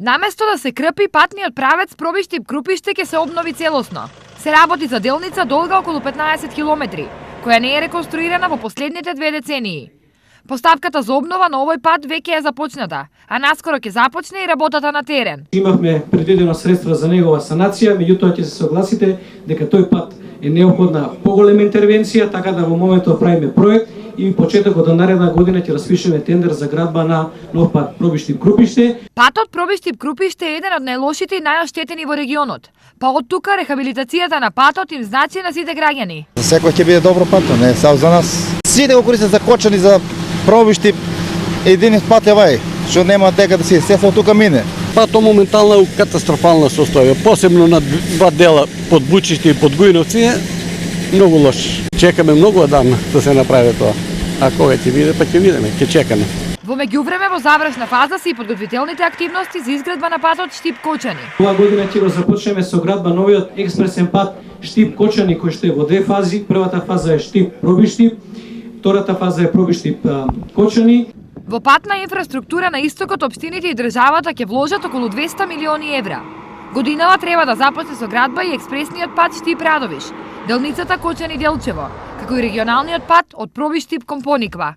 Наместо да се крпи, патниот правец Пробиштип-Крупиште ќе се обнови целосно. Се работи за делница долга околу 15 километри, која не е реконструирана во последните 2 децении. Постапката за обнова на овој пат веќе е започната, а наскоро ќе започне и работата на терен. Имавме предвидено средства за негова санација, меѓутоа ќе се согласите дека тој пат е неопходна поголема интервенција, така да во моментот правиме проект и почетокот од наредна година ќе распишеме тендер за градба на нов пат Пробиштип-Крупиште. Патот Пробиштип-Крупиште е еден од најлошите и најоштетени во регионот. Па од тука рехабилитацијата на патот им значи на сите граѓани. За секој ќе биде добро пат, не само за нас. Сите го користат за Кочани, за Пробиштип, единиот пат е вај, што нема дека да се сефа тука мине. Патот моментално е у катастрофална состојба, посебно на два дела под Бучиште и под Гујновци е многу лош. Чекаме многу одамна да се направи тоа. А кога ќе биде, па ќе видиме, ќе чекаме. Во меѓувреме во завршна фаза се и подготвителните активности за изградба на патот Штип-Кочани. Ова година ќе го започнеме со градба новиот експресен пат Штип-Кочани, кој што е во 2 фази. Првата фаза е Штип-Пробиштип, втората фаза е Пробиштип-Кочани. Во патна инфраструктура на истокот општините и државата ќе вложат околу 200 милиони евра. Годинава треба да започне со градба и експресниот пат Штип-Радовиш, делницата Кочани-Делчево, како и регионалниот пат од Пробиштип кон Пониква.